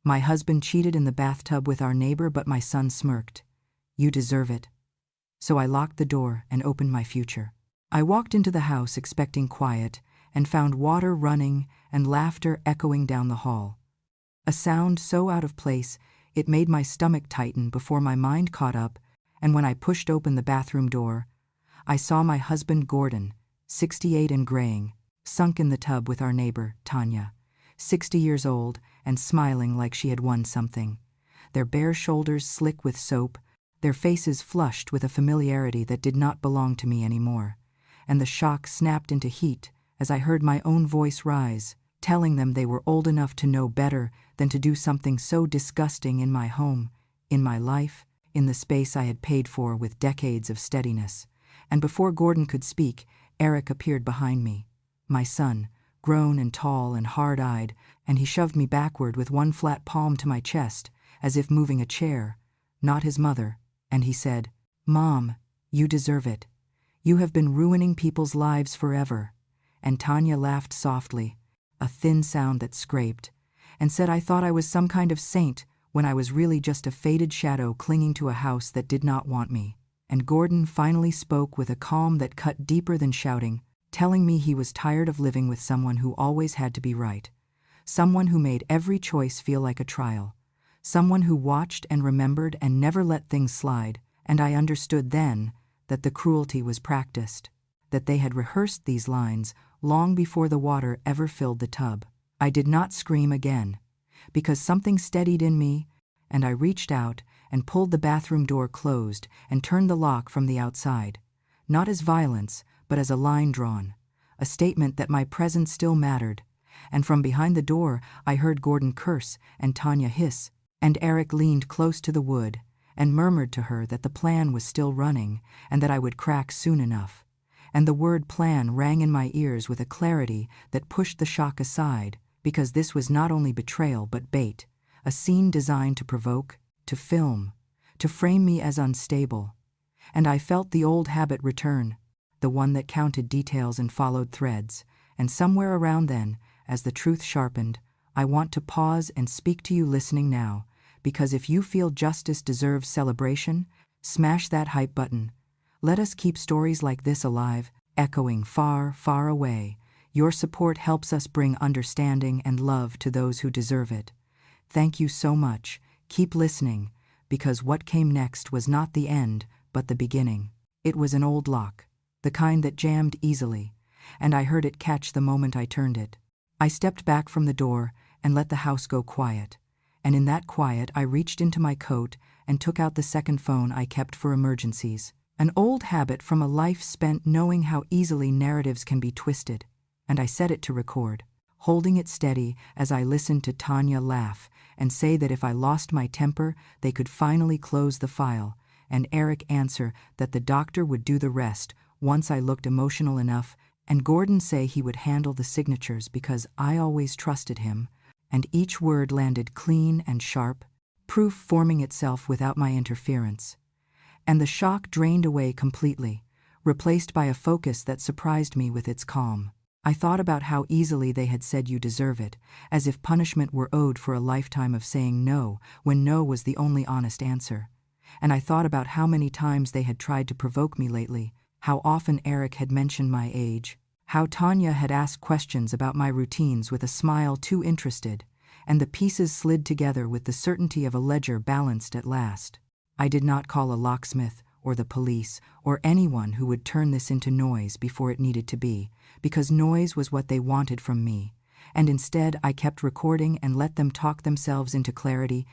My husband cheated in the bathtub with our neighbor, but my son smirked. You deserve it. So I locked the door and opened my future. I walked into the house expecting quiet and found water running and laughter echoing down the hall. A sound so out of place it made my stomach tighten before my mind caught up, and when I pushed open the bathroom door, I saw my husband Gordon, 68 and graying, sunk in the tub with our neighbor, Tanya, 60 years old and smiling like she had won something. Their bare shoulders slick with soap, their faces flushed with a familiarity that did not belong to me anymore. And the shock snapped into heat as I heard my own voice rise, telling them they were old enough to know better than to do something so disgusting in my home, in my life, in the space I had paid for with decades of steadiness. And before Gordon could speak, Eric appeared behind me, my son, grown and tall and hard-eyed, and he shoved me backward with one flat palm to my chest, as if moving a chair, not his mother, and he said, "Mom, you deserve it. You have been ruining people's lives forever." And Tanya laughed softly, a thin sound that scraped, and said I thought I was some kind of saint when I was really just a faded shadow clinging to a house that did not want me. And Gordon finally spoke with a calm that cut deeper than shouting, telling me he was tired of living with someone who always had to be right, someone who made every choice feel like a trial, someone who watched and remembered and never let things slide. And I understood then that the cruelty was practiced, that they had rehearsed these lines long before the water ever filled the tub. I did not scream again, because something steadied in me, and I reached out and pulled the bathroom door closed and turned the lock from the outside, not as violence, but as a line drawn, a statement that my presence still mattered. And from behind the door I heard Gordon curse and Tanya hiss, and Eric leaned close to the wood and murmured to her that the plan was still running and that I would crack soon enough. And the word plan rang in my ears with a clarity that pushed the shock aside, because this was not only betrayal but bait, a scene designed to provoke, to film, to frame me as unstable. And I felt the old habit return, the one that counted details and followed threads. And somewhere around then, as the truth sharpened, I want to pause and speak to you listening now, because if you feel justice deserves celebration, smash that hype button. Let us keep stories like this alive, echoing far, far away. Your support helps us bring understanding and love to those who deserve it. Thank you so much. Keep listening, because what came next was not the end, but the beginning. It was an old lock, the kind that jammed easily, and I heard it catch the moment I turned it. I stepped back from the door and let the house go quiet, and in that quiet I reached into my coat and took out the second phone I kept for emergencies, an old habit from a life spent knowing how easily narratives can be twisted, and I set it to record, holding it steady as I listened to Tanya laugh and say that if I lost my temper, they could finally close the file, and Eric answer that the doctor would do the rest once I looked emotional enough, and Gordon say he would handle the signatures because I always trusted him, and each word landed clean and sharp, proof forming itself without my interference. And the shock drained away completely, replaced by a focus that surprised me with its calm. I thought about how easily they had said you deserve it, as if punishment were owed for a lifetime of saying no when no was the only honest answer. And I thought about how many times they had tried to provoke me lately, how often Eric had mentioned my age, how Tanya had asked questions about my routines with a smile too interested, and the pieces slid together with the certainty of a ledger balanced at last. I did not call a locksmith or the police or anyone who would turn this into noise before it needed to be, because noise was what they wanted from me, and instead I kept recording and let them talk themselves into clarity,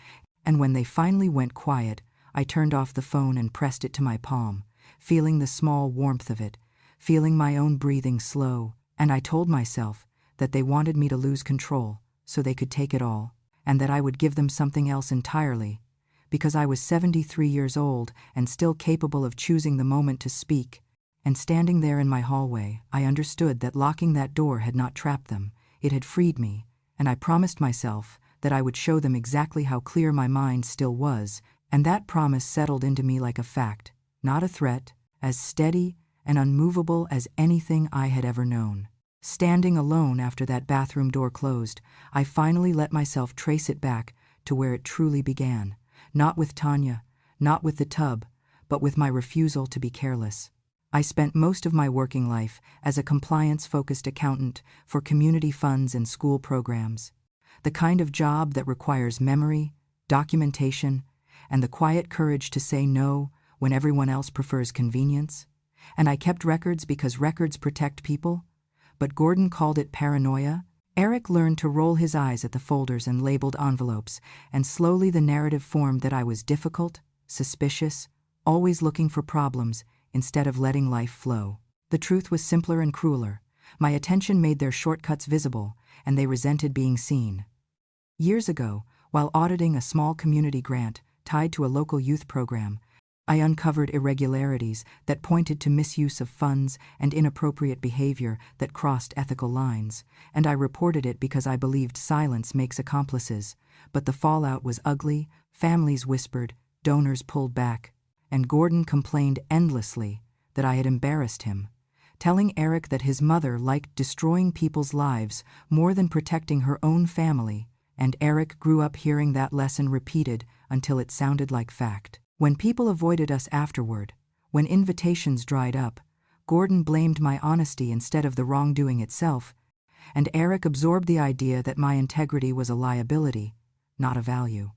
and when they finally went quiet, I turned off the phone and pressed it to my palm, feeling the small warmth of it, feeling my own breathing slow, and I told myself that they wanted me to lose control so they could take it all, and that I would give them something else entirely, because I was 73 years old and still capable of choosing the moment to speak. And standing there in my hallway, I understood that locking that door had not trapped them, it had freed me, and I promised myself that I would show them exactly how clear my mind still was, and that promise settled into me like a fact, not a threat, as steady and unmovable as anything I had ever known. Standing alone after that bathroom door closed, I finally let myself trace it back to where it truly began. Not with Tanya, not with the tub, but with my refusal to be careless. I spent most of my working life as a compliance-focused accountant for community funds and school programs. The kind of job that requires memory, documentation, and the quiet courage to say no when everyone else prefers convenience. And I kept records because records protect people, but Gordon called it paranoia. Eric learned to roll his eyes at the folders and labeled envelopes, and slowly the narrative formed that I was difficult, suspicious, always looking for problems instead of letting life flow. The truth was simpler and crueler. My attention made their shortcuts visible, and they resented being seen. Years ago, while auditing a small community grant tied to a local youth program, I uncovered irregularities that pointed to misuse of funds and inappropriate behavior that crossed ethical lines, and I reported it because I believed silence makes accomplices. But the fallout was ugly, families whispered, donors pulled back, and Gordon complained endlessly that I had embarrassed him, telling Eric that his mother liked destroying people's lives more than protecting her own family, and Eric grew up hearing that lesson repeated until it sounded like fact. When people avoided us afterward, when invitations dried up, Gordon blamed my honesty instead of the wrongdoing itself, and Eric absorbed the idea that my integrity was a liability, not a value.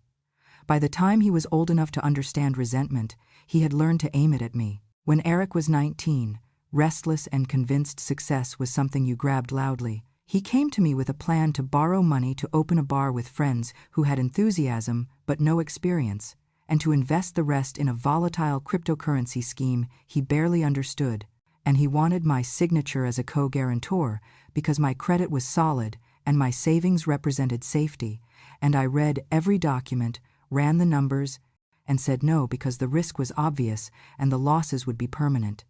By the time he was old enough to understand resentment, he had learned to aim it at me. When Eric was 19, restless and convinced success was something you grabbed loudly, he came to me with a plan to borrow money to open a bar with friends who had enthusiasm but no experience, and to invest the rest in a volatile cryptocurrency scheme he barely understood. And he wanted my signature as a co-guarantor because my credit was solid and my savings represented safety, and I read every document, ran the numbers, and said no because the risk was obvious and the losses would be permanent.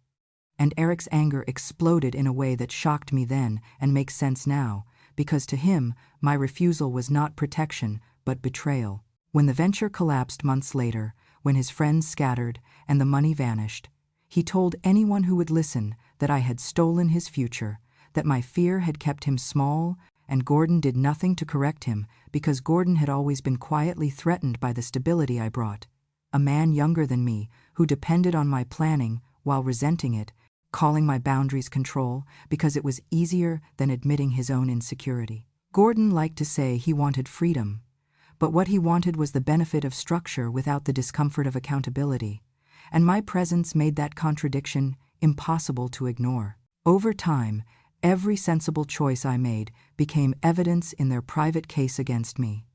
And Eric's anger exploded in a way that shocked me then and makes sense now, because to him, my refusal was not protection but betrayal. When the venture collapsed months later, when his friends scattered and the money vanished, he told anyone who would listen that I had stolen his future, that my fear had kept him small, and Gordon did nothing to correct him because Gordon had always been quietly threatened by the stability I brought. A man younger than me, who depended on my planning while resenting it, calling my boundaries control because it was easier than admitting his own insecurity. Gordon liked to say he wanted freedom, but what he wanted was the benefit of structure without the discomfort of accountability, and my presence made that contradiction impossible to ignore. Over time, every sensible choice I made became evidence in their private case against me.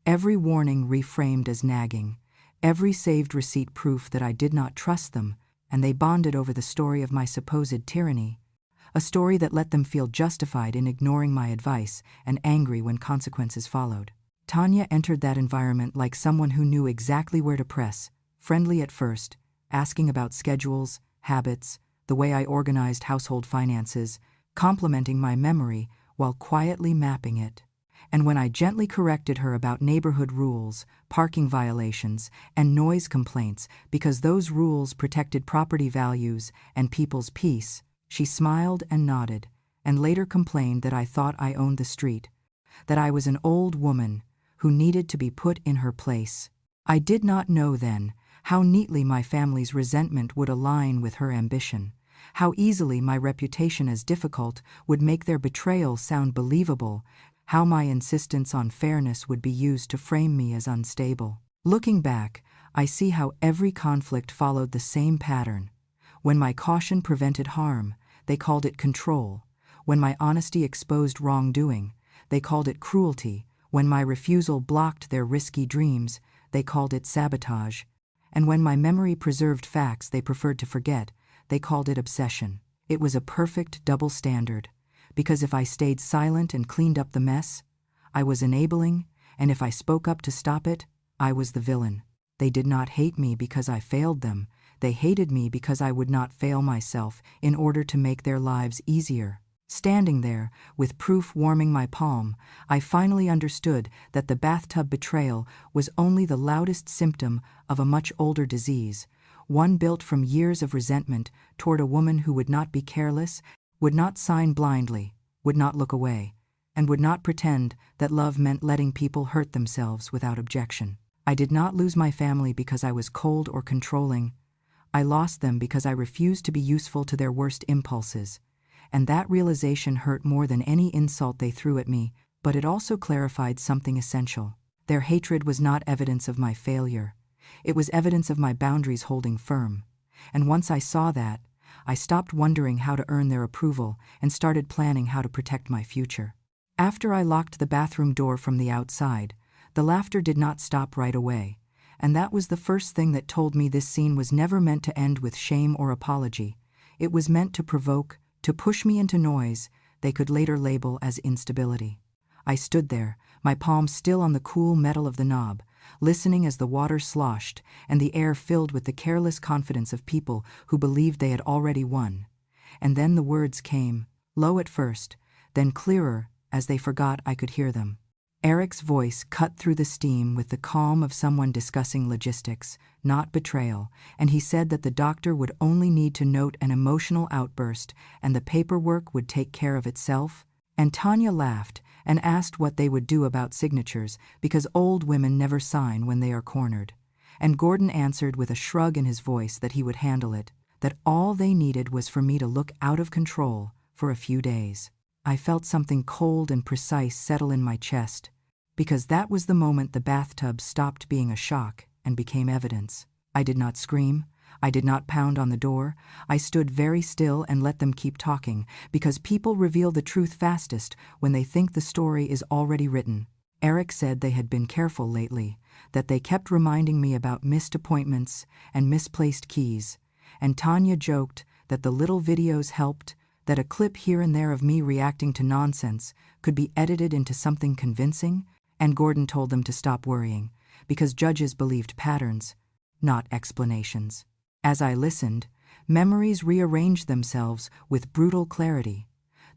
Every warning reframed as nagging, every saved receipt proof that I did not trust them, and they bonded over the story of my supposed tyranny, a story that let them feel justified in ignoring my advice and angry when consequences followed. Tanya entered that environment like someone who knew exactly where to press, friendly at first, asking about schedules, habits, the way I organized household finances, complimenting my memory while quietly mapping it. And when I gently corrected her about neighborhood rules, parking violations, and noise complaints because those rules protected property values and people's peace, she smiled and nodded, and later complained that I thought I owned the street, that I was an old woman who needed to be put in her place. I did not know then how neatly my family's resentment would align with her ambition, how easily my reputation as difficult would make their betrayal sound believable, how my insistence on fairness would be used to frame me as unstable. Looking back, I see how every conflict followed the same pattern. When my caution prevented harm, they called it control. When my honesty exposed wrongdoing, they called it cruelty. When my refusal blocked their risky dreams, they called it sabotage. And when my memory preserved facts they preferred to forget, they called it obsession. It was a perfect double standard, because if I stayed silent and cleaned up the mess, I was enabling, and if I spoke up to stop it, I was the villain. They did not hate me because I failed them. They hated me because I would not fail myself in order to make their lives easier. Standing there, with proof warming my palm, I finally understood that the bathtub betrayal was only the loudest symptom of a much older disease, one built from years of resentment toward a woman who would not be careless, would not sign blindly, would not look away, and would not pretend that love meant letting people hurt themselves without objection. I did not lose my family because I was cold or controlling. I lost them because I refused to be useful to their worst impulses. And that realization hurt more than any insult they threw at me, but it also clarified something essential. Their hatred was not evidence of my failure. It was evidence of my boundaries holding firm. And once I saw that, I stopped wondering how to earn their approval and started planning how to protect my future. After I locked the bathroom door from the outside, the laughter did not stop right away, and that was the first thing that told me this scene was never meant to end with shame or apology. It was meant to provoke, to push me into noise they could later label as instability. I stood there, my palms still on the cool metal of the knob, listening as the water sloshed and the air filled with the careless confidence of people who believed they had already won. And then the words came, low at first, then clearer as they forgot I could hear them. Eric's voice cut through the steam with the calm of someone discussing logistics, not betrayal, and he said that the doctor would only need to note an emotional outburst and the paperwork would take care of itself. And Tanya laughed and asked what they would do about signatures because old women never sign when they are cornered. And Gordon answered with a shrug in his voice that he would handle it, that all they needed was for me to look out of control for a few days. I felt something cold and precise settle in my chest, because that was the moment the bathtub stopped being a shock and became evidence. I did not scream. I did not pound on the door. I stood very still and let them keep talking, because people reveal the truth fastest when they think the story is already written. Eric said they had been careful lately, that they kept reminding me about missed appointments and misplaced keys, and Tanya joked that the little videos helped, that a clip here and there of me reacting to nonsense could be edited into something convincing, and Gordon told them to stop worrying, because judges believed patterns, not explanations. As I listened, memories rearranged themselves with brutal clarity.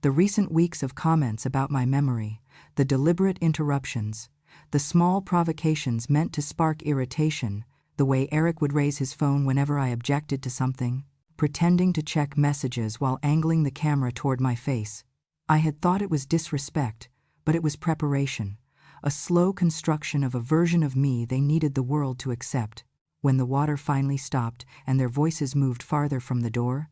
The recent weeks of comments about my memory, the deliberate interruptions, the small provocations meant to spark irritation, the way Eric would raise his phone whenever I objected to something, pretending to check messages while angling the camera toward my face. I had thought it was disrespect, but it was preparation, a slow construction of a version of me they needed the world to accept. When the water finally stopped and their voices moved farther from the door,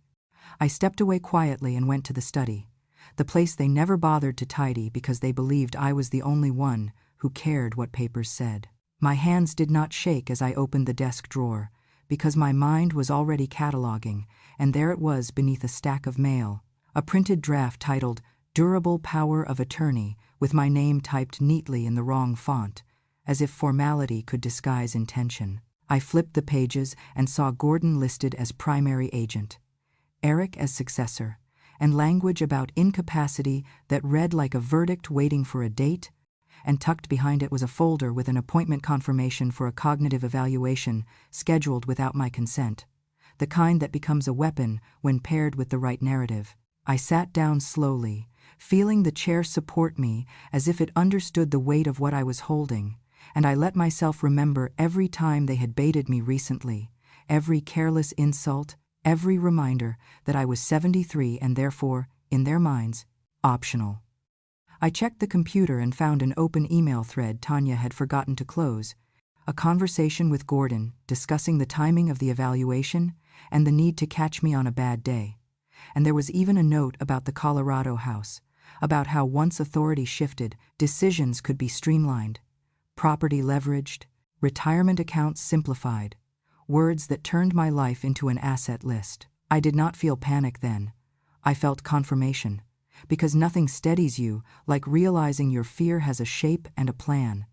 I stepped away quietly and went to the study, the place they never bothered to tidy because they believed I was the only one who cared what papers said. My hands did not shake as I opened the desk drawer, because my mind was already cataloging, and there it was beneath a stack of mail, a printed draft titled Durable Power of Attorney with my name typed neatly in the wrong font, as if formality could disguise intention. I flipped the pages and saw Gordon listed as primary agent, Eric as successor, and language about incapacity that read like a verdict waiting for a date, and tucked behind it was a folder with an appointment confirmation for a cognitive evaluation scheduled without my consent, the kind that becomes a weapon when paired with the right narrative. I sat down slowly, feeling the chair support me as if it understood the weight of what I was holding, and I let myself remember every time they had baited me recently, every careless insult, every reminder that I was 73 and therefore, in their minds, optional. I checked the computer and found an open email thread Tanya had forgotten to close, a conversation with Gordon discussing the timing of the evaluation and the need to catch me on a bad day. And there was even a note about the Colorado house, about how once authority shifted, decisions could be streamlined, property leveraged, retirement accounts simplified, words that turned my life into an asset list. I did not feel panic then. I felt confirmation, because nothing steadies you like realizing your fear has a shape and a plan,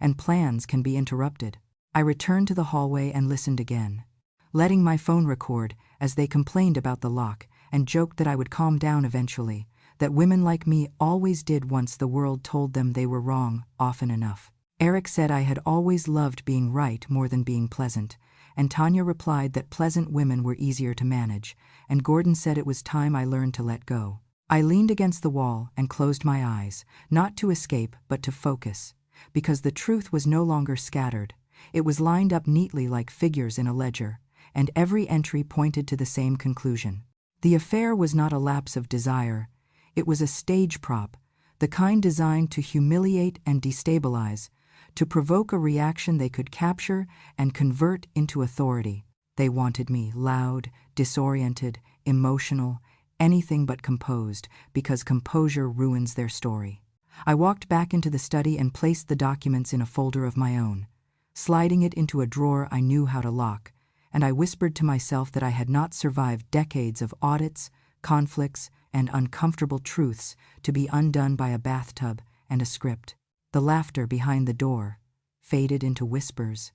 and plans can be interrupted. I returned to the hallway and listened again, letting my phone record as they complained about the lock and joked that I would calm down eventually, that women like me always did once the world told them they were wrong often enough. Eric said I had always loved being right more than being pleasant, and Tanya replied that pleasant women were easier to manage, and Gordon said it was time I learned to let go. I leaned against the wall and closed my eyes, not to escape but to focus, because the truth was no longer scattered. It was lined up neatly like figures in a ledger, and every entry pointed to the same conclusion. The affair was not a lapse of desire, it was a stage prop, the kind designed to humiliate and destabilize, to provoke a reaction they could capture and convert into authority. They wanted me loud, disoriented, emotional, anything but composed, because composure ruins their story. I walked back into the study and placed the documents in a folder of my own, sliding it into a drawer I knew how to lock, and I whispered to myself that I had not survived decades of audits, conflicts, and uncomfortable truths to be undone by a bathtub and a script. The laughter behind the door faded into whispers,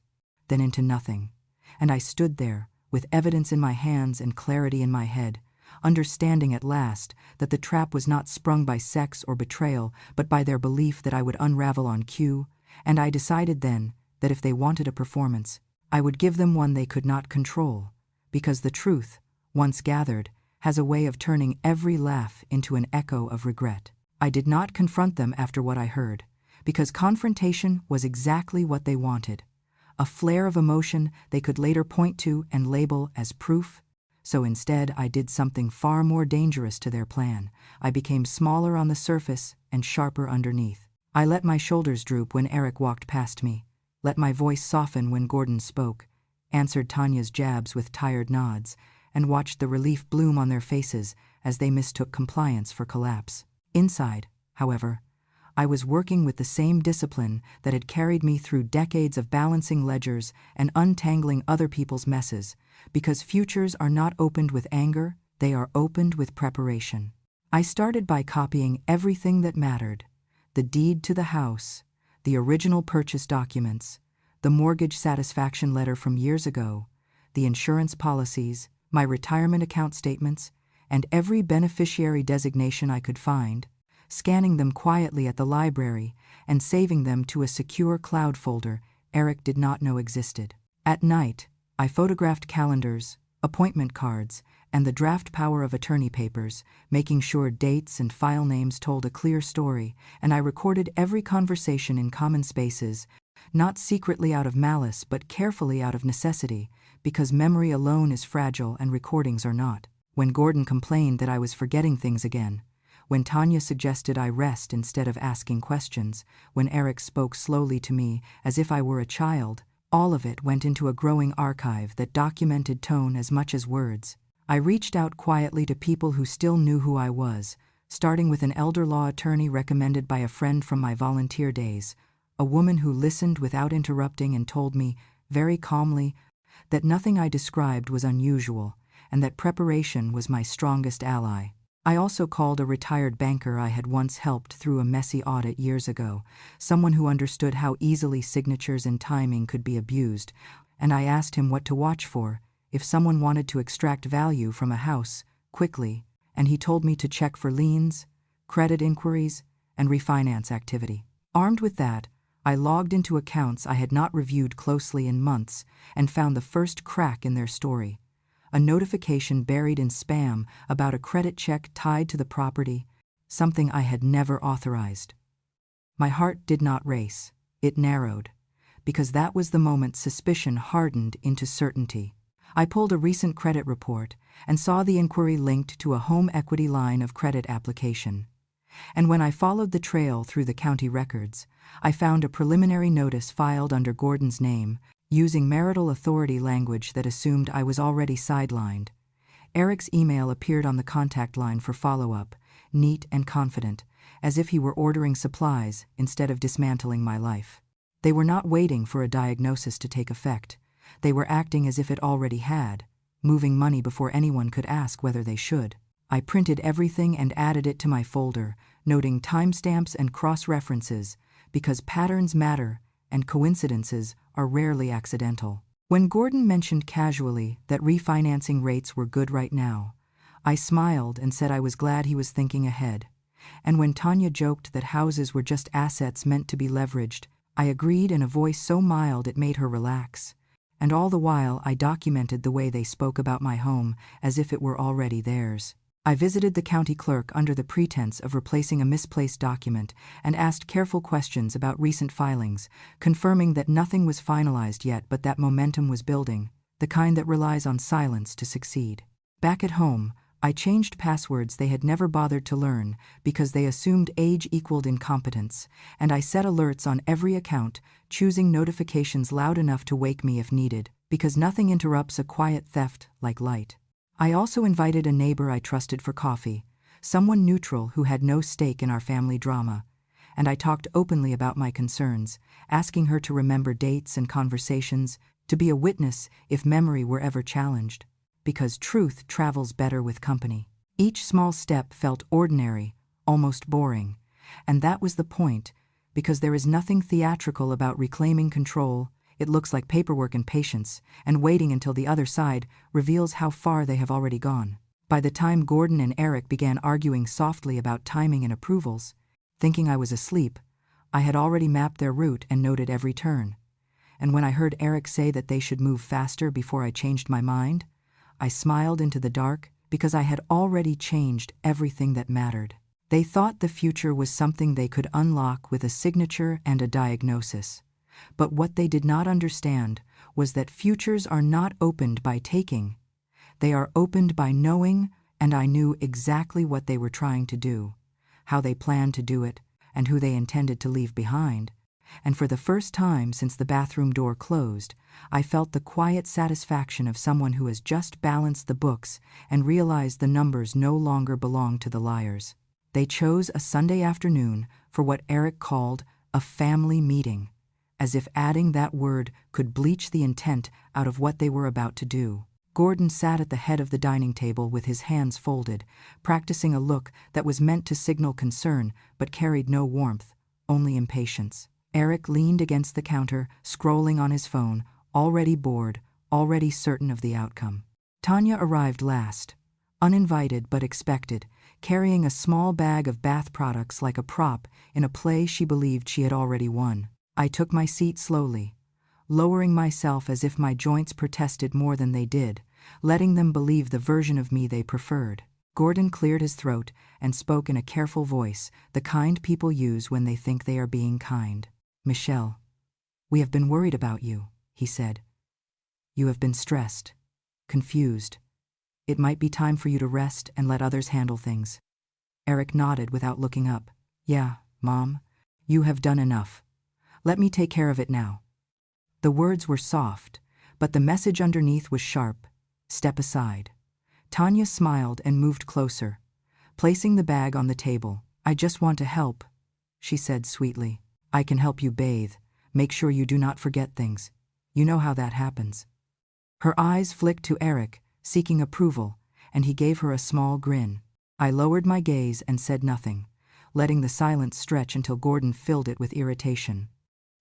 then into nothing, and I stood there with evidence in my hands and clarity in my head, understanding at last that the trap was not sprung by sex or betrayal, but by their belief that I would unravel on cue, and I decided then that if they wanted a performance, I would give them one they could not control, because the truth, once gathered, has a way of turning every laugh into an echo of regret. I did not confront them after what I heard, because confrontation was exactly what they wanted, a flare of emotion they could later point to and label as proof. So instead, I did something far more dangerous to their plan. I became smaller on the surface and sharper underneath. I let my shoulders droop when Eric walked past me, let my voice soften when Gordon spoke, answered Tanya's jabs with tired nods, and watched the relief bloom on their faces as they mistook compliance for collapse. Inside, however, I was working with the same discipline that had carried me through decades of balancing ledgers and untangling other people's messes, because futures are not opened with anger, they are opened with preparation. I started by copying everything that mattered: the deed to the house, the original purchase documents, the mortgage satisfaction letter from years ago, the insurance policies, my retirement account statements, and every beneficiary designation I could find, scanning them quietly at the library and saving them to a secure cloud folder Eric did not know existed. At night, I photographed calendars, appointment cards, and the draft power of attorney papers, making sure dates and file names told a clear story, and I recorded every conversation in common spaces, not secretly out of malice but carefully out of necessity, because memory alone is fragile and recordings are not. When Gordon complained that I was forgetting things again, when Tanya suggested I rest instead of asking questions, when Eric spoke slowly to me as if I were a child, all of it went into a growing archive that documented tone as much as words. I reached out quietly to people who still knew who I was, starting with an elder law attorney recommended by a friend from my volunteer days, a woman who listened without interrupting and told me, very calmly, that nothing I described was unusual and that preparation was my strongest ally. I also called a retired banker I had once helped through a messy audit years ago, someone who understood how easily signatures and timing could be abused, and I asked him what to watch for if someone wanted to extract value from a house quickly, and he told me to check for liens, credit inquiries, and refinance activity. Armed with that, I logged into accounts I had not reviewed closely in months and found the first crack in their story: a notification buried in spam about a credit check tied to the property, something I had never authorized. My heart did not race, it narrowed, because that was the moment suspicion hardened into certainty. I pulled a recent credit report and saw the inquiry linked to a home equity line of credit application. And when I followed the trail through the county records, I found a preliminary notice filed under Gordon's name, using marital authority language that assumed I was already sidelined. Eric's email appeared on the contact line for follow-up, neat and confident, as if he were ordering supplies instead of dismantling my life. They were not waiting for a diagnosis to take effect. They were acting as if it already had, moving money before anyone could ask whether they should. I printed everything and added it to my folder, noting timestamps and cross-references, because patterns matter and coincidences are rarely accidental. When Gordon mentioned casually that refinancing rates were good right now, I smiled and said I was glad he was thinking ahead. And when Tanya joked that houses were just assets meant to be leveraged, I agreed in a voice so mild it made her relax. And all the while I documented the way they spoke about my home as if it were already theirs. I visited the county clerk under the pretense of replacing a misplaced document and asked careful questions about recent filings, confirming that nothing was finalized yet but that momentum was building, the kind that relies on silence to succeed. Back at home, I changed passwords they had never bothered to learn because they assumed age equaled incompetence, and I set alerts on every account, choosing notifications loud enough to wake me if needed, because nothing interrupts a quiet theft like light. I also invited a neighbor I trusted for coffee, someone neutral who had no stake in our family drama, and I talked openly about my concerns, asking her to remember dates and conversations, to be a witness if memory were ever challenged. Because truth travels better with company. Each small step felt ordinary, almost boring, and that was the point, because there is nothing theatrical about reclaiming control. It looks like paperwork and patience, and waiting until the other side reveals how far they have already gone. By the time Gordon and Eric began arguing softly about timing and approvals, thinking I was asleep, I had already mapped their route and noted every turn. And when I heard Eric say that they should move faster before I changed my mind, I smiled into the dark because I had already changed everything that mattered. They thought the future was something they could unlock with a signature and a diagnosis. But what they did not understand was that futures are not opened by taking. They are opened by knowing, and I knew exactly what they were trying to do, how they planned to do it, and who they intended to leave behind. And for the first time since the bathroom door closed, I felt the quiet satisfaction of someone who has just balanced the books and realized the numbers no longer belong to the liars. They chose a Sunday afternoon for what Eric called a family meeting, as if adding that word could bleach the intent out of what they were about to do. Gordon sat at the head of the dining table with his hands folded, practicing a look that was meant to signal concern but carried no warmth, only impatience. Eric leaned against the counter, scrolling on his phone, already bored, already certain of the outcome. Tanya arrived last, uninvited but expected, carrying a small bag of bath products like a prop in a play she believed she had already won. I took my seat slowly, lowering myself as if my joints protested more than they did, letting them believe the version of me they preferred. Gordon cleared his throat and spoke in a careful voice, the kind people use when they think they are being kind. "Michelle, we have been worried about you," he said. "You have been stressed, confused. It might be time for you to rest and let others handle things." Eric nodded without looking up. "Yeah, Mom, you have done enough. Let me take care of it now." The words were soft, but the message underneath was sharp. Step aside. Tanya smiled and moved closer, placing the bag on the table. "I just want to help," she said sweetly. "I can help you bathe. Make sure you do not forget things. You know how that happens." Her eyes flicked to Eric, seeking approval, and he gave her a small grin. I lowered my gaze and said nothing, letting the silence stretch until Gordon filled it with irritation.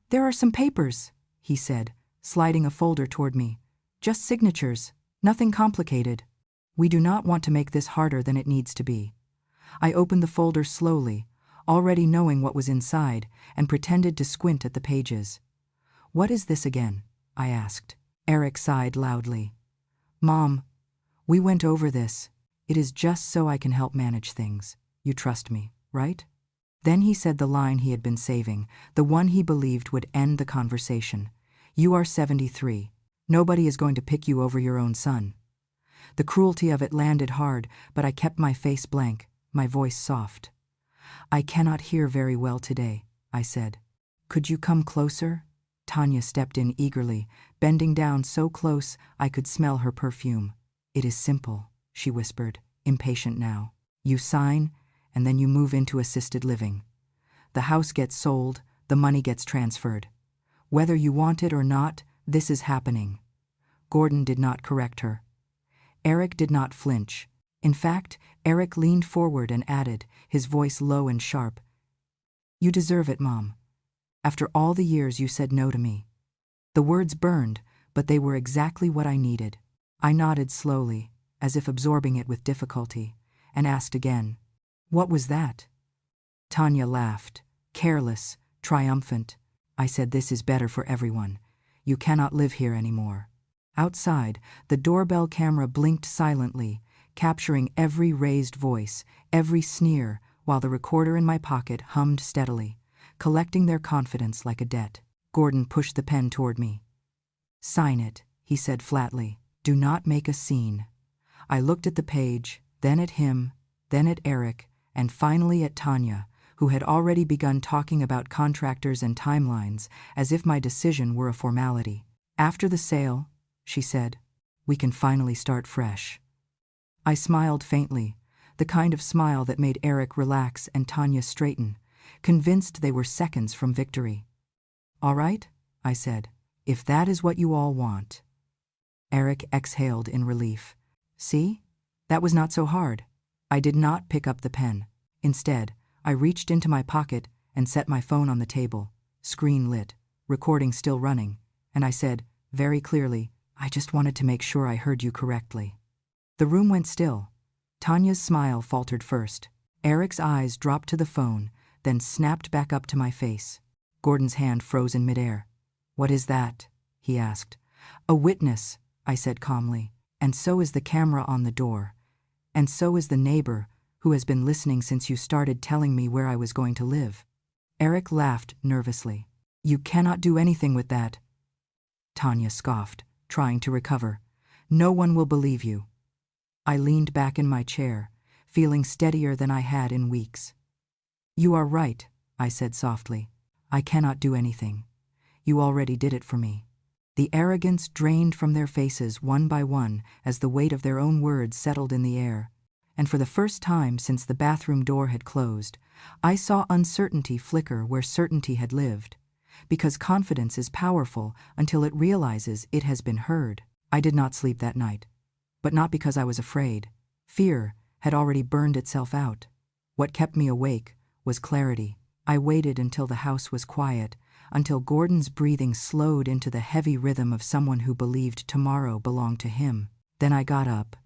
"There are some papers," he said, sliding a folder toward me. "Just signatures, nothing complicated. We do not want to make this harder than it needs to be." I opened the folder slowly, already knowing what was inside, and pretended to squint at the pages. "What is this again?" I asked. Eric sighed loudly. "Mom, we went over this. It is just so I can help manage things. You trust me, right?" Then he said the line he had been saving, the one he believed would end the conversation. "You are 73. Nobody is going to pick you over your own son." The cruelty of it landed hard, but I kept my face blank, my voice soft. "I cannot hear very well today," I said. "Could you come closer?" Tanya stepped in eagerly, bending down so close I could smell her perfume. "It is simple," she whispered, impatient now. "You sign, and then you move into assisted living. The house gets sold, the money gets transferred. Whether you want it or not, this is happening." Gordon did not correct her. Eric did not flinch. In fact, Eric leaned forward and added, his voice low and sharp, "You deserve it, Mom. After all the years you said no to me." The words burned, but they were exactly what I needed. I nodded slowly, as if absorbing it with difficulty, and asked again, "What was that?" Tanya laughed, careless, triumphant. I said, "This is better for everyone. You cannot live here anymore." Outside, the doorbell camera blinked silently, capturing every raised voice, every sneer, while the recorder in my pocket hummed steadily, collecting their confidence like a debt. Gordon pushed the pen toward me. "Sign it," he said flatly. "Do not make a scene." I looked at the page, then at him, then at Eric, and finally at Tanya, who had already begun talking about contractors and timelines as if my decision were a formality. After the sale, she said, we can finally start fresh. I smiled faintly, the kind of smile that made Eric relax and Tanya straighten, convinced they were seconds from victory. All right, I said, if that is what you all want. Eric exhaled in relief. See? That was not so hard. I did not pick up the pen. Instead, I reached into my pocket and set my phone on the table, screen lit, recording still running, and I said, very clearly, I just wanted to make sure I heard you correctly. The room went still. Tanya's smile faltered first. Eric's eyes dropped to the phone, then snapped back up to my face. Gordon's hand froze in midair. What is that? He asked. A witness, I said calmly, and so is the camera on the door. And so is the neighbor, who has been listening since you started telling me where I was going to live. Eric laughed nervously. You cannot do anything with that. Tanya scoffed, trying to recover. No one will believe you. I leaned back in my chair, feeling steadier than I had in weeks. You are right, I said softly. I cannot do anything. You already did it for me. The arrogance drained from their faces one by one as the weight of their own words settled in the air. And for the first time since the bathroom door had closed, I saw uncertainty flicker where certainty had lived. Because confidence is powerful until it realizes it has been heard. I did not sleep that night. But not because I was afraid. Fear had already burned itself out. What kept me awake was clarity. I waited until the house was quiet, until Gordon's breathing slowed into the heavy rhythm of someone who believed tomorrow belonged to him. Then I got up,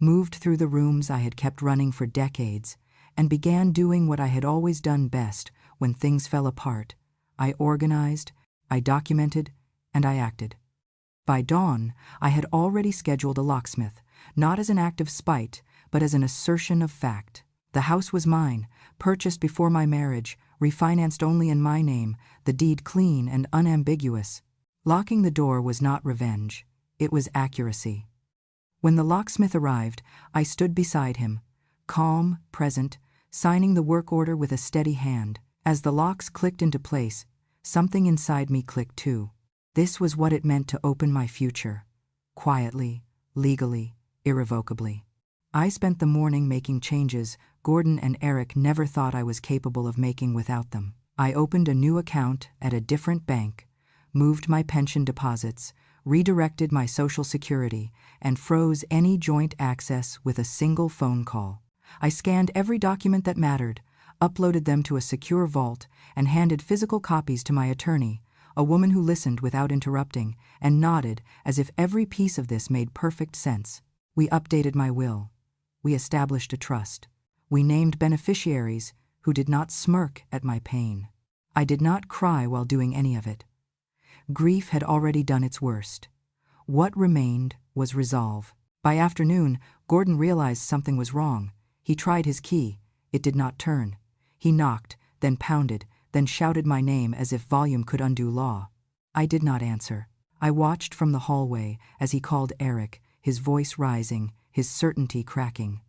moved through the rooms I had kept running for decades, and began doing what I had always done best when things fell apart. I organized, I documented, and I acted. By dawn, I had already scheduled a locksmith, not as an act of spite, but as an assertion of fact. The house was mine, purchased before my marriage, refinanced only in my name, the deed clean and unambiguous. Locking the door was not revenge, it was accuracy. When the locksmith arrived, I stood beside him, calm, present, signing the work order with a steady hand. As the locks clicked into place, something inside me clicked too. This was what it meant to open my future. Quietly, legally, irrevocably. I spent the morning making changes Gordon and Eric never thought I was capable of making without them. I opened a new account at a different bank, moved my pension deposits, redirected my Social Security, and froze any joint access with a single phone call. I scanned every document that mattered, uploaded them to a secure vault, and handed physical copies to my attorney, a woman who listened without interrupting and nodded as if every piece of this made perfect sense. We updated my will. We established a trust. We named beneficiaries who did not smirk at my pain. I did not cry while doing any of it. Grief had already done its worst. What remained was resolve. By afternoon, Gordon realized something was wrong. He tried his key. It did not turn. He knocked, then pounded, then shouted my name as if volume could undo law. I did not answer. I watched from the hallway as he called Eric, his voice rising, his certainty cracking.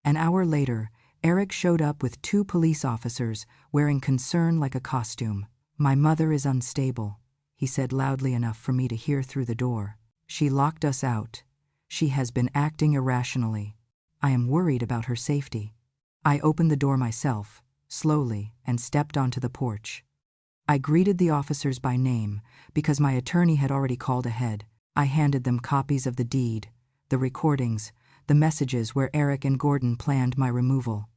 An hour later, Eric showed up with 2 police officers wearing concern like a costume. My mother is unstable, he said loudly enough for me to hear through the door. She locked us out. She has been acting irrationally. I am worried about her safety. I opened the door myself, slowly, and stepped onto the porch. I greeted the officers by name because my attorney had already called ahead. I handed them copies of the deed, the recordings, the messages where Eric and Gordon planned my removal.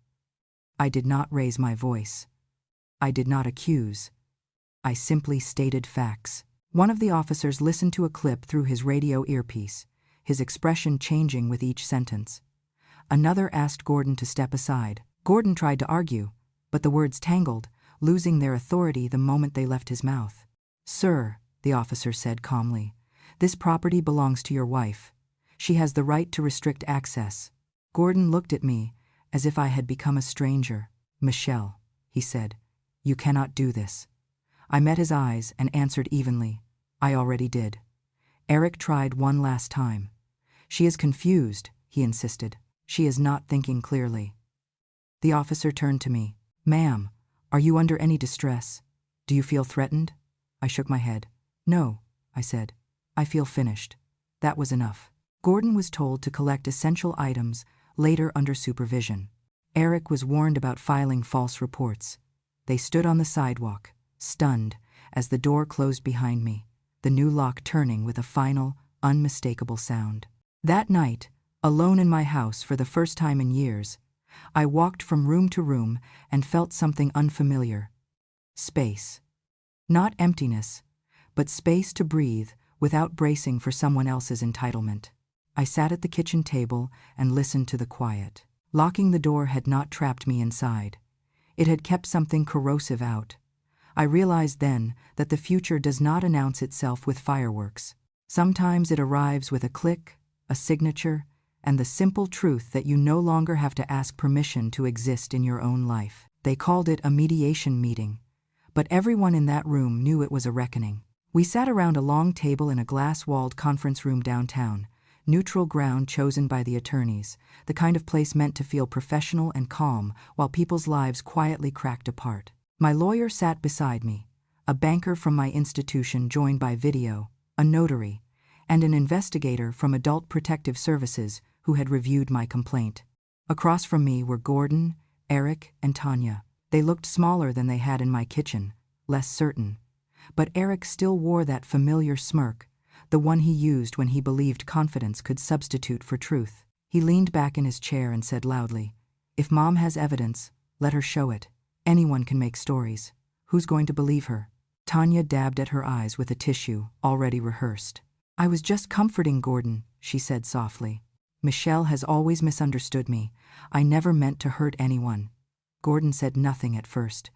I did not raise my voice. I did not accuse. I simply stated facts. One of the officers listened to a clip through his radio earpiece, his expression changing with each sentence. Another asked Gordon to step aside. Gordon tried to argue, but the words tangled, losing their authority the moment they left his mouth. Sir, the officer said calmly, this property belongs to your wife. She has the right to restrict access. Gordon looked at me as if I had become a stranger. Michelle, he said, you cannot do this. I met his eyes and answered evenly. I already did. Eric tried one last time. She is confused, he insisted. She is not thinking clearly. The officer turned to me. Ma'am, are you under any distress? Do you feel threatened? I shook my head. No, I said. I feel finished. That was enough. Gordon was told to collect essential items, later under supervision. Eric was warned about filing false reports. They stood on the sidewalk, stunned, as the door closed behind me, the new lock turning with a final, unmistakable sound. That night, alone in my house for the first time in years, I walked from room to room and felt something unfamiliar. Space. Not emptiness, but space to breathe without bracing for someone else's entitlement. I sat at the kitchen table and listened to the quiet. Locking the door had not trapped me inside. It had kept something corrosive out. I realized then that the future does not announce itself with fireworks. Sometimes it arrives with a click, a signature, and the simple truth that you no longer have to ask permission to exist in your own life. They called it a mediation meeting, but everyone in that room knew it was a reckoning. We sat around a long table in a glass-walled conference room downtown, neutral ground chosen by the attorneys, the kind of place meant to feel professional and calm while people's lives quietly cracked apart. My lawyer sat beside me, a banker from my institution joined by video, a notary, and an investigator from Adult Protective Services who had reviewed my complaint. Across from me were Gordon, Eric, and Tanya. They looked smaller than they had in my kitchen, less certain. But Eric still wore that familiar smirk, the one he used when he believed confidence could substitute for truth. He leaned back in his chair and said loudly, "If Mom has evidence, let her show it. Anyone can make stories. Who's going to believe her?" Tanya dabbed at her eyes with a tissue, already rehearsed. "I was just comforting Gordon," she said softly. "Michelle has always misunderstood me. I never meant to hurt anyone." Gordon said nothing at first,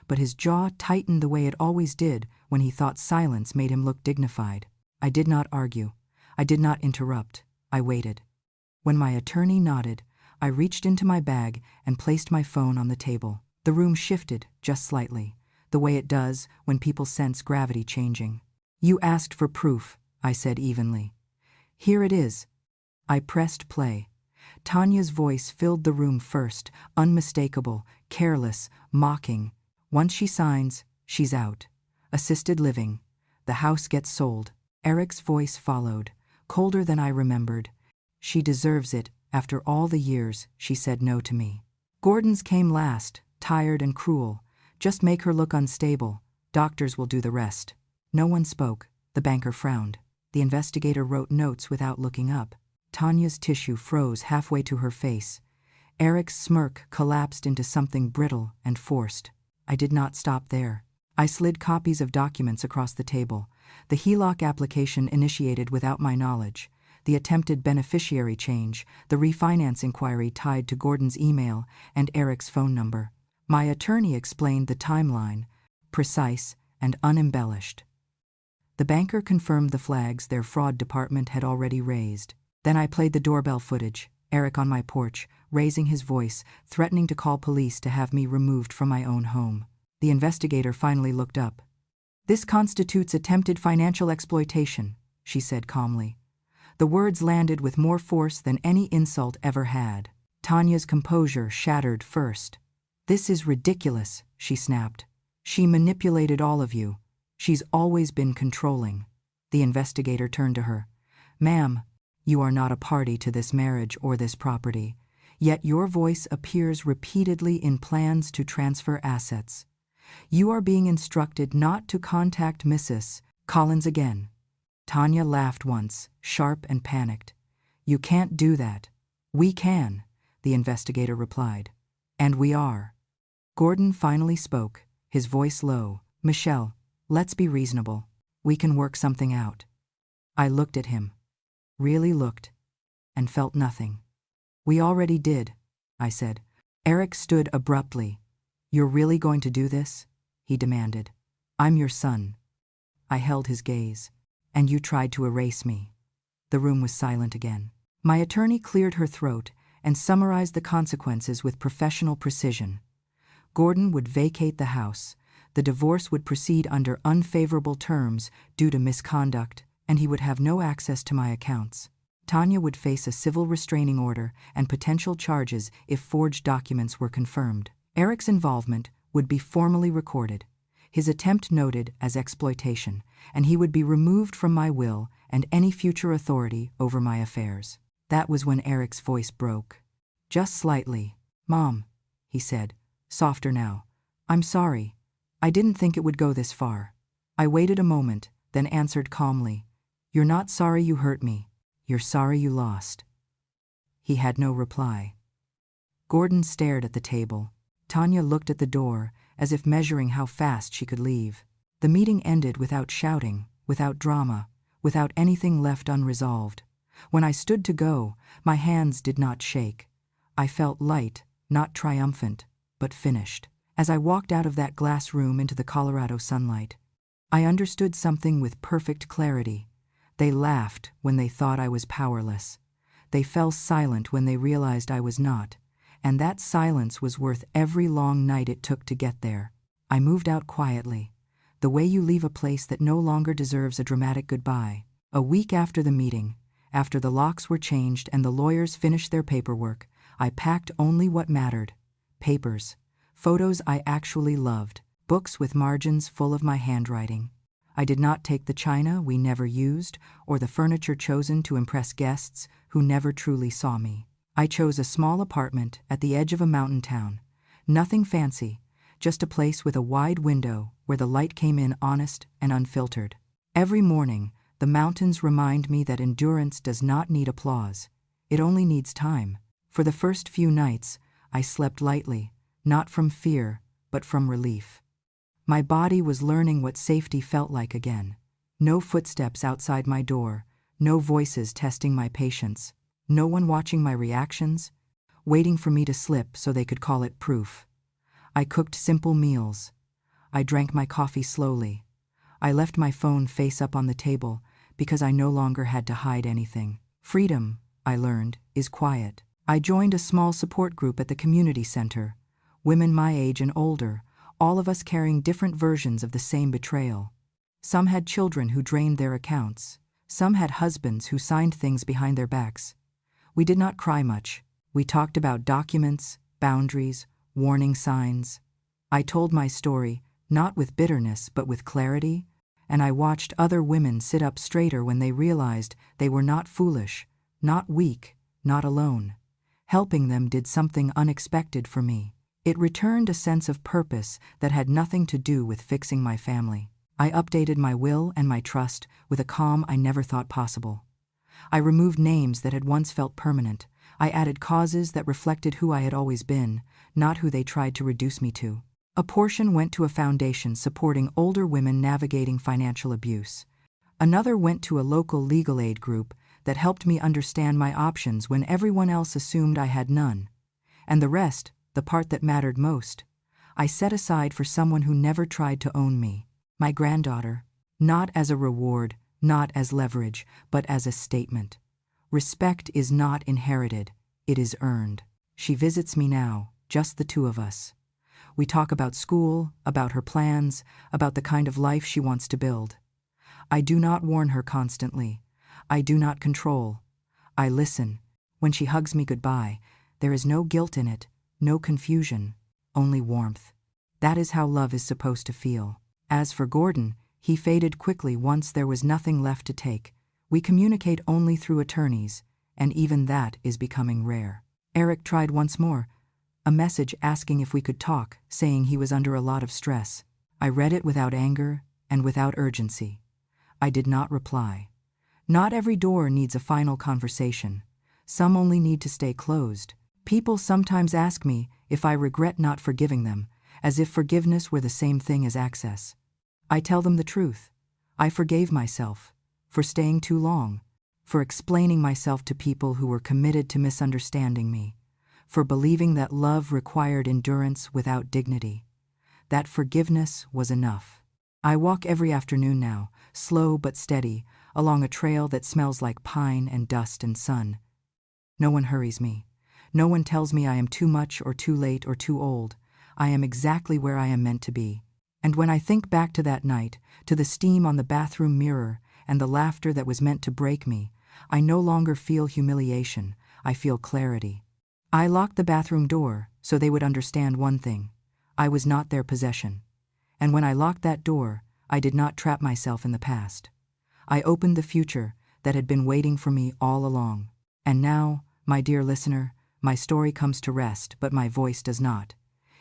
but his jaw tightened the way it always did when he thought silence made him look dignified. I did not argue. I did not interrupt. I waited. When my attorney nodded, I reached into my bag and placed my phone on the table. The room shifted, just slightly, the way it does when people sense gravity changing. "You asked for proof," I said evenly. "Here it is." I pressed play. Tanya's voice filled the room first, unmistakable, careless, mocking. "Once she signs, she's out. Assisted living. The house gets sold." Eric's voice followed, colder than I remembered. "She deserves it, after all the years she said no to me." Gordon's came last, tired and cruel. "Just make her look unstable. Doctors will do the rest." No one spoke. The banker frowned. The investigator wrote notes without looking up. Tanya's tissue froze halfway to her face. Eric's smirk collapsed into something brittle and forced. I did not stop there. I slid copies of documents across the table. The HELOC application initiated without my knowledge, the attempted beneficiary change, the refinance inquiry tied to Gordon's email and Eric's phone number. My attorney explained the timeline, precise and unembellished. The banker confirmed the flags their fraud department had already raised. Then I played the doorbell footage, Eric on my porch, raising his voice, threatening to call police to have me removed from my own home. The investigator finally looked up. "This constitutes attempted financial exploitation," she said calmly. The words landed with more force than any insult ever had. Tanya's composure shattered first. "This is ridiculous," she snapped. "She manipulated all of you. She's always been controlling." The investigator turned to her. "Ma'am, you are not a party to this marriage or this property, yet your voice appears repeatedly in plans to transfer assets. You are being instructed not to contact Mrs. Collins again." Tanya laughed once, sharp and panicked. "You can't do that." "We can," the investigator replied. "And we are." Gordon finally spoke, his voice low. "Michelle, let's be reasonable. We can work something out." I looked at him. Really looked, and felt nothing. "We already did," I said. Eric stood abruptly. "You're really going to do this?" he demanded. "I'm your son." I held his gaze. "And you tried to erase me." The room was silent again. My attorney cleared her throat and summarized the consequences with professional precision. Gordon would vacate the house, the divorce would proceed under unfavorable terms due to misconduct, and he would have no access to my accounts. Tanya would face a civil restraining order and potential charges if forged documents were confirmed. Eric's involvement would be formally recorded, his attempt noted as exploitation, and he would be removed from my will and any future authority over my affairs. That was when Eric's voice broke. Just slightly. "Mom," he said, softer now. "I'm sorry. I didn't think it would go this far." I waited a moment, then answered calmly, "You're not sorry you hurt me. You're sorry you lost." He had no reply. Gordon stared at the table. Tanya looked at the door, as if measuring how fast she could leave. The meeting ended without shouting, without drama, without anything left unresolved. When I stood to go, my hands did not shake. I felt light, not triumphant, but finished. As I walked out of that glass room into the Colorado sunlight, I understood something with perfect clarity. They laughed when they thought I was powerless. They fell silent when they realized I was not, and that silence was worth every long night it took to get there. I moved out quietly, the way you leave a place that no longer deserves a dramatic goodbye. A week after the meeting, after the locks were changed and the lawyers finished their paperwork, I packed only what mattered: papers, photos I actually loved, books with margins full of my handwriting. I did not take the china we never used or the furniture chosen to impress guests who never truly saw me. I chose a small apartment at the edge of a mountain town. Nothing fancy, just a place with a wide window where the light came in honest and unfiltered. Every morning, the mountains remind me that endurance does not need applause. It only needs time. For the first few nights, I slept lightly, not from fear, but from relief. My body was learning what safety felt like again. No footsteps outside my door, no voices testing my patience, no one watching my reactions, waiting for me to slip so they could call it proof. I cooked simple meals. I drank my coffee slowly. I left my phone face up on the table because I no longer had to hide anything. Freedom, I learned, is quiet. I joined a small support group at the community center, women my age and older, all of us carrying different versions of the same betrayal. Some had children who drained their accounts. Some had husbands who signed things behind their backs. We did not cry much. We talked about documents, boundaries, warning signs. I told my story, not with bitterness but with clarity, and I watched other women sit up straighter when they realized they were not foolish, not weak, not alone. Helping them did something unexpected for me. It returned a sense of purpose that had nothing to do with fixing my family. I updated my will and my trust with a calm I never thought possible. I removed names that had once felt permanent. I added causes that reflected who I had always been, not who they tried to reduce me to. A portion went to a foundation supporting older women navigating financial abuse. Another went to a local legal aid group that helped me understand my options when everyone else assumed I had none. And the rest, the part that mattered most, I set aside for someone who never tried to own me, my granddaughter, not as a reward, not as leverage, but as a statement. Respect is not inherited, it is earned. She visits me now, just the two of us. We talk about school, about her plans, about the kind of life she wants to build. I do not warn her constantly. I do not control. I listen. When she hugs me goodbye, there is no guilt in it, no confusion, only warmth. That is how love is supposed to feel. As for Gordon, he faded quickly once there was nothing left to take. We communicate only through attorneys, and even that is becoming rare. Eric tried once more, a message asking if we could talk, saying he was under a lot of stress. I read it without anger and without urgency. I did not reply. Not every door needs a final conversation. Some only need to stay closed. People sometimes ask me if I regret not forgiving them, as if forgiveness were the same thing as access. I tell them the truth. I forgave myself for staying too long, for explaining myself to people who were committed to misunderstanding me, for believing that love required endurance without dignity. That forgiveness was enough. I walk every afternoon now, slow but steady, along a trail that smells like pine and dust and sun. No one hurries me. No one tells me I am too much or too late or too old. I am exactly where I am meant to be. And when I think back to that night, to the steam on the bathroom mirror and the laughter that was meant to break me, I no longer feel humiliation, I feel clarity. I locked the bathroom door so they would understand one thing: I was not their possession. And when I locked that door, I did not trap myself in the past. I opened the future that had been waiting for me all along. And now, my dear listener, my story comes to rest, but my voice does not.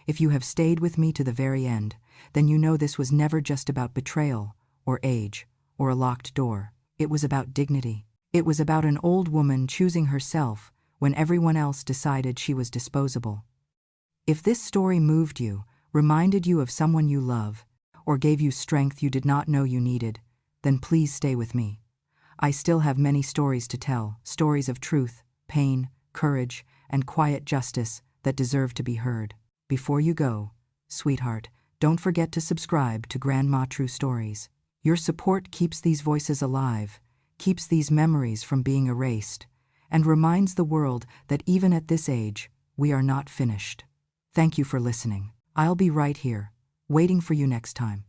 If you have stayed with me to the very end, then you know this was never just about betrayal, or age, or a locked door. It was about dignity. It was about an old woman choosing herself when everyone else decided she was disposable. If this story moved you, reminded you of someone you love, or gave you strength you did not know you needed, then please stay with me. I still have many stories to tell, stories of truth, pain, courage, and quiet justice that deserve to be heard. Before you go, sweetheart, don't forget to subscribe to Grandma True Stories. Your support keeps these voices alive, keeps these memories from being erased, and reminds the world that even at this age, we are not finished. Thank you for listening. I'll be right here, waiting for you next time.